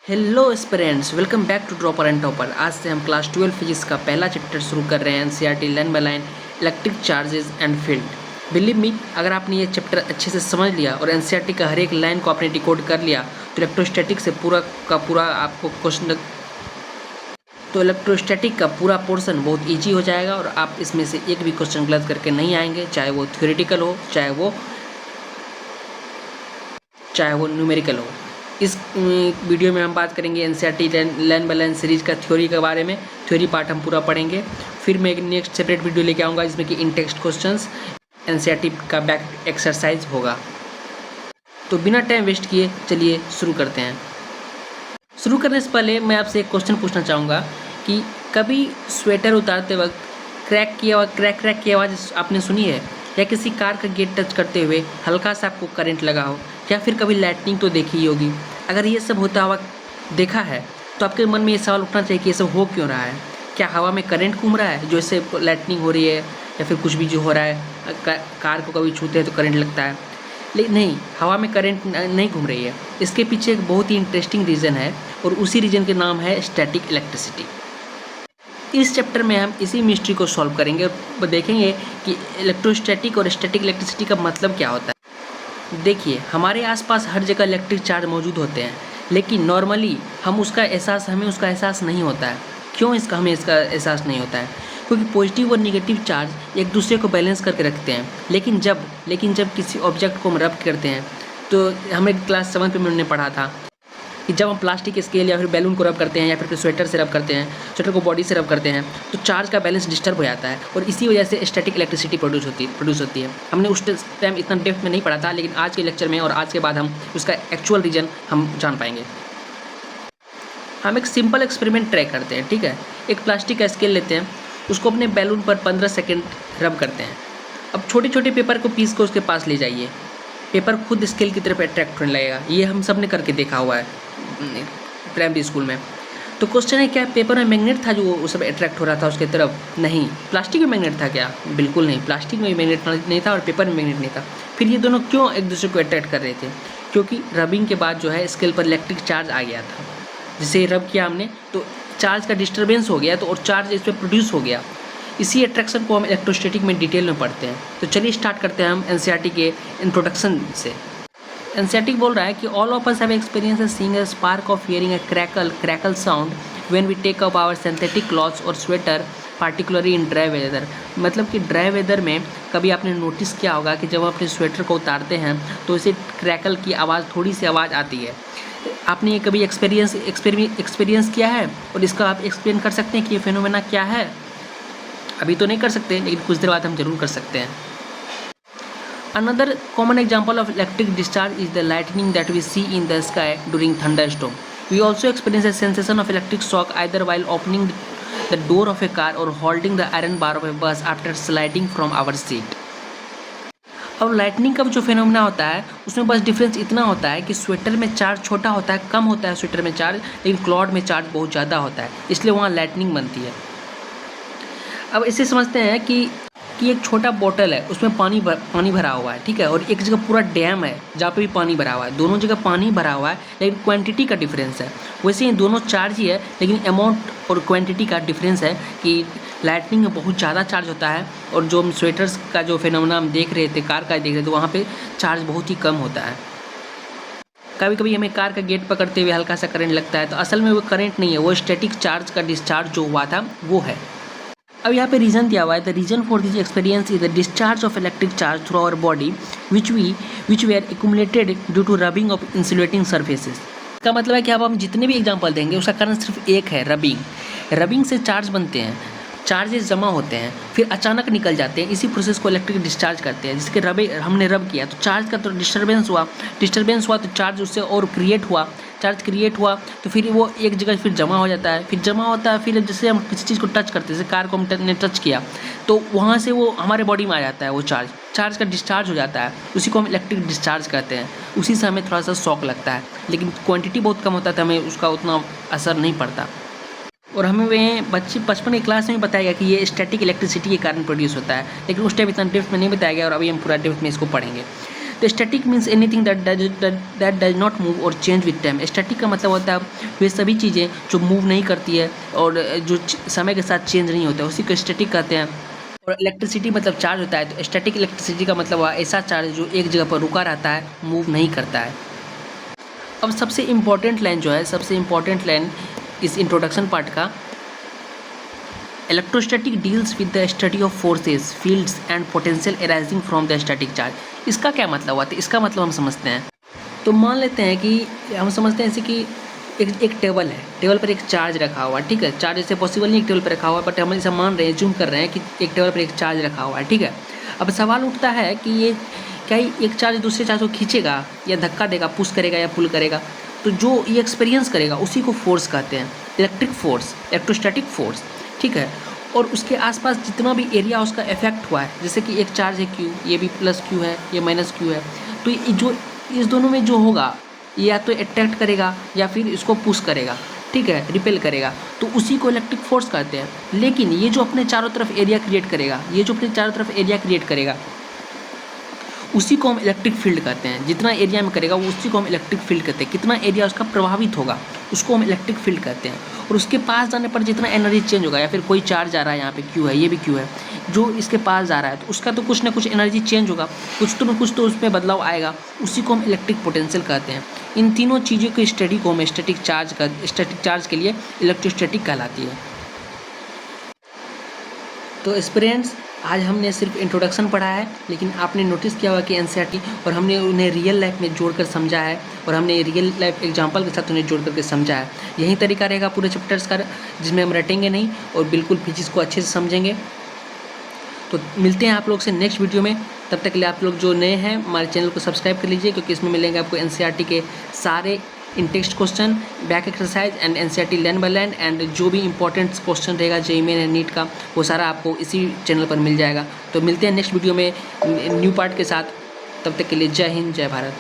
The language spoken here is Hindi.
Hello students, welcome back to dropper and topper. आज से हम क्लास 12 फिजिक्स का पहला चैप्टर शुरू कर रहे हैं, NCERT line by line electric charges and field. Believe me, अगर आपने ये चैप्टर अच्छे से समझ लिया और एनसीईआरटी का हर एक लाइन को आपने डिकोड कर लिया तो इलेक्ट्रोस्टैटिक से पूरा का पूरा आपको क्वेश्चन इलेक्ट्रोस्टैटिक का पूरा पोर्शन बहुत ईजी हो जाएगा और आप इसमें से एक भी क्वेश्चन गलत करके नहीं आएंगे, चाहे वो थ्योरेटिकल हो चाहे वो न्यूमेरिकल हो। इस वीडियो में हम बात करेंगे NCERT line by line series का थ्योरी के बारे में। थ्योरी पार्ट हम पूरा पढ़ेंगे, फिर मैं एक नेक्स्ट सेपरेट वीडियो लेके आऊँगा जिसमें कि इन टेक्स्ट क्वेश्चंस एनसीईआरटी का बैक एक्सरसाइज होगा। तो बिना टाइम वेस्ट किए चलिए शुरू करते हैं। शुरू करने से पहले मैं आपसे एक क्वेश्चन पूछना चाहूँगा कि कभी स्वेटर उतारते वक्त क्रैक की आवाज़ आपने सुनी है, या किसी कार का गेट टच करते हुए हल्का सा आपको करंट लगा हो, या फिर कभी लाइटनिंग तो देखी ही होगी। अगर ये सब होता हुआ देखा है तो आपके मन में ये सवाल उठना चाहिए कि ये सब हो क्यों रहा है। क्या हवा में करंट घूम रहा है जो इससे लाइटनिंग हो रही है, या फिर कुछ भी जो हो रहा है कार को कभी छूते हैं तो करंट लगता है। लेकिन नहीं, हवा में करंट नहीं घूम रही है। इसके पीछे एक बहुत ही इंटरेस्टिंग रीज़न है और उसी रीज़न के नाम है स्टैटिक इलेक्ट्रिसिटी। इस चैप्टर में हम इसी मिस्ट्री को सॉल्व करेंगे और देखेंगे कि इलेक्ट्रोस्टैटिक और स्टैटिक इलेक्ट्रिसिटी का मतलब क्या होता है। देखिए, हमारे आसपास हर जगह इलेक्ट्रिक चार्ज मौजूद होते हैं, लेकिन नॉर्मली हमें उसका एहसास नहीं होता है। क्यों हमें इसका एहसास नहीं होता है? क्योंकि पॉजिटिव और निगेटिव चार्ज एक दूसरे को बैलेंस करके रखते हैं। लेकिन जब किसी ऑब्जेक्ट को हम रब करते हैं, तो हमें क्लास 7 में हमने पढ़ा था कि जब हम प्लास्टिक स्केल या फिर बैलून को रब करते हैं, या फिर स्वेटर से रब करते हैं, स्वेटर को बॉडी से रब करते हैं, तो चार्ज का बैलेंस डिस्टर्ब हो जाता है और इसी वजह से स्टैटिक इलेक्ट्रिसिटी प्रोड्यूस होती है। हमने उस टाइम इतना डेप्थ में नहीं पढ़ा था, लेकिन आज के लेक्चर में और आज के बाद हम उसका एक्चुअल रीजन हम जान पाएंगे। हम एक सिंपल एक्सपेरिमेंट ट्राई करते हैं, ठीक है। एक प्लास्टिक का स्केल लेते हैं, उसको अपने बैलून पर 15 सेकेंड रब करते हैं। अब छोटे छोटे पेपर को पीस को उसके पास ले जाइए, पेपर खुद स्केल की तरफ अट्रैक्ट होने लगेगा। ये हम सब ने करके देखा हुआ है प्राइमरी स्कूल में। तो क्वेश्चन है, क्या पेपर में मैग्नेट था जो वो सब अट्रैक्ट हो रहा था उसके तरफ? नहीं। प्लास्टिक में मैग्नेट था क्या? बिल्कुल नहीं। प्लास्टिक में मैग्नेट नहीं था और पेपर में मैग्नेट नहीं था। फिर ये दोनों क्यों एक दूसरे को अट्रैक्ट कर रहे थे? क्योंकि रबिंग के बाद जो है स्केल पर इलेक्ट्रिक चार्ज आ गया था। जिसे रब किया हमने तो चार्ज का डिस्टर्बेंस हो गया, तो और चार्ज इस पर प्रोड्यूस हो गया। इसी अट्रैक्शन को हम इलेक्ट्रोस्टैटिक में डिटेल में पढ़ते हैं। तो चलिए स्टार्ट करते हैं हम एनसीईआरटी के इंट्रोडक्शन से। एनसीईआरटी बोल रहा है कि all of us have experience seeing a spark of hearing a crackle sound when we take up our synthetic clothes और sweater, particularly in dry weather. मतलब कि ड्राई वेदर में कभी आपने नोटिस किया होगा कि जब आप अपने स्वेटर को उतारते हैं तो इसे क्रैकल की आवाज़, थोड़ी सी आवाज़ आती है। आपने ये कभी एक्सपीरियंस किया है और इसका आप एक्सप्लेन कर सकते हैं कि ये फेनोमेना क्या है? अभी तो नहीं कर सकते, लेकिन कुछ देर बाद हम जरूर कर सकते हैं। Another common example of electric discharge is the lightning that we see in the sky during thunderstorm. We also experience a sensation of electric shock either while opening the door of a car or holding the iron bar of a bus after sliding from our seat. अब लाइटनिंग का जो फेनोमेना होता है उसमें बस डिफरेंस इतना होता है कि स्वेटर में चार्ज छोटा होता है, कम होता है स्वेटर में चार्ज, लेकिन क्लॉथ में चार्ज बहुत ज़्यादा होता है, इसलिए वहाँ लाइटनिंग बनती है। अब इसे समझते हैं कि एक छोटा बोतल है, उसमें पानी भरा हुआ है, ठीक है, और एक जगह पूरा डैम है जहाँ पे भी पानी भरा हुआ है। दोनों जगह पानी भरा हुआ है, लेकिन क्वांटिटी का डिफरेंस है। वैसे ही दोनों चार्ज ही है, लेकिन अमाउंट और क्वांटिटी का डिफरेंस है कि लाइटनिंग में बहुत ज़्यादा चार्ज होता है, और जो हम स्वेटर्स का जो फेनोमेना हम देख रहे थे, कार का देख रहे थे, वहाँ पर चार्ज बहुत ही कम होता है। कभी कभी हमें कार का गेट पकड़ते हुए हल्का सा करंट लगता है, तो असल में वो करंट नहीं है, वो स्टैटिक चार्ज का डिस्चार्ज जो हुआ था वो है। अब यहाँ पे रीज़न दिया हुआ है, the reason for this experience is the discharge of electric charge through our body which we are accumulated due to rubbing of insulating surfaces. इसका मतलब है कि अब हम जितने भी एग्जांपल देंगे उसका कारण सिर्फ एक है, रबिंग से चार्ज बनते हैं, चार्जेस जमा होते हैं, फिर अचानक निकल जाते हैं। इसी प्रोसेस को इलेक्ट्रिक डिस्चार्ज करते हैं, जिसके हमने रब किया तो चार्ज का तो डिस्टर्बेंस हुआ तो चार्ज उससे और चार्ज क्रिएट हुआ तो फिर वो एक जगह फिर जमा हो जाता है, फिर जैसे हम किसी चीज़ को टच करते हैं, जैसे कार को हमने टच किया तो वहाँ से वो हमारे बॉडी में आ जाता है, वो चार्ज का डिस्चार्ज हो जाता है, उसी को हम इलेक्ट्रिक डिस्चार्ज कहते हैं। उसी से हमें थोड़ा सा शॉक लगता है, लेकिन क्वांटिटी बहुत कम होता है तो हमें उसका उतना असर नहीं पड़ता। और हमें बचपन की क्लास में बताया गया कि ये स्टैटिक इलेक्ट्रिसिटी के कारण प्रोड्यूस होता है, लेकिन उस टाइम इतना डेप्थ में नहीं बताया गया, और अभी हम पूरा डेप्थ में इसको पढ़ेंगे। तो static means anything that does not move और चेंज विद टाइम। स्टैटिक का मतलब होता है वे सभी चीज़ें जो मूव नहीं करती है और जो समय के साथ चेंज नहीं होता है, उसी को स्टैटिक कहते हैं। और इलेक्ट्रिसिटी मतलब चार्ज होता है, तो स्टैटिक इलेक्ट्रिसिटी का मतलब हुआ ऐसा चार्ज जो एक जगह पर रुका रहता है, मूव नहीं करता है। अब सबसे इम्पॉर्टेंट लाइन जो है, सबसे इम्पॉर्टेंट लाइन इस इंट्रोडक्शन पार्ट का, electrostatic deals with the study of forces, fields and potential arising from the static charge. इसका क्या मतलब हुआ? तो इसका मतलब हम समझते हैं। तो मान लेते हैं कि हम समझते हैं जैसे कि एक टेबल है, टेबल पर एक चार्ज रखा हुआ है, ठीक है। चार्ज ऐसे पॉसिबल नहीं एक टेबल पर रखा हुआ है, बट हम ऐसा मान रहे हैं, जूम कर रहे हैं कि एक टेबल पर एक चार्ज रखा हुआ है, ठीक है। अब सवाल उठता है कि ये क्या एक चार्ज दूसरे चार्ज को खींचेगा या धक्का देगा, पुश करेगा या पुल करेगा? तो जो ये एक्सपीरियंस करेगा उसी को फोर्स कहते हैं, इलेक्ट्रिक फोर्स, इलेक्ट्रोस्टैटिक फोर्स, ठीक है। और उसके आसपास जितना भी एरिया उसका इफेक्ट हुआ है, जैसे कि एक चार्ज है Q, ये भी प्लस Q है, ये माइनस Q है, तो ये जो इस दोनों में जो होगा, या तो अट्रैक्ट करेगा या फिर इसको पुश करेगा, ठीक है, रिपेल करेगा, तो उसी को इलेक्ट्रिक फोर्स कहते हैं। लेकिन ये जो अपने चारों तरफ एरिया क्रिएट करेगा, ये जो अपने चारों तरफ एरिया क्रिएट करेगा, उसी को हम इलेक्ट्रिक फील्ड कहते हैं। जितना एरिया में करेगा वो उसी को हम इलेक्ट्रिक फील्ड कहते हैं। कितना एरिया उसका प्रभावित होगा उसको हम इलेक्ट्रिक फील्ड कहते हैं। और उसके पास जाने पर जितना एनर्जी चेंज होगा, या फिर कोई चार्ज आ रहा है, यहाँ पे Q है, ये भी Q है, जो इसके पास जा रहा है, तो उसका तो कुछ ना कुछ एनर्जी चेंज होगा, कुछ तो उसमें बदलाव आएगा, उसी को हम इलेक्ट्रिक पोटेंशियल कहते हैं। इन तीनों चीज़ों की स्टडी को हम स्टैटिक चार्ज के लिए इलेक्ट्रोस्टैटिक कहलाती है। तो स्टूडेंट्स, आज हमने सिर्फ इंट्रोडक्शन पढ़ा है, लेकिन आपने नोटिस किया होगा कि एनसीईआरटी, और हमने उन्हें रियल लाइफ में जोड़कर समझा है, और हमने रियल लाइफ एग्जांपल के साथ उन्हें जोड़ करके समझा है। यही तरीका रहेगा पूरे चैप्टर्स का, जिसमें हम रटेंगे नहीं और बिल्कुल फिजिक्स को अच्छे से समझेंगे। तो मिलते हैं आप लोग से नेक्स्ट वीडियो में। तब तक के लिए आप लोग जो नए हैं हमारे चैनल को सब्सक्राइब कर लीजिए, क्योंकि इसमें मिलेंगे आपको एनसीईआरटी के सारे in text question, back exercise and NCERT learn by learn, and जो भी इंपॉर्टेंट क्वेश्चन रहेगा जेईई मेन एंड नीट का, वो सारा आपको इसी चैनल पर मिल जाएगा। तो मिलते हैं नेक्स्ट वीडियो में न्यू पार्ट के साथ। तब तक के लिए जय हिंद, जय भारत।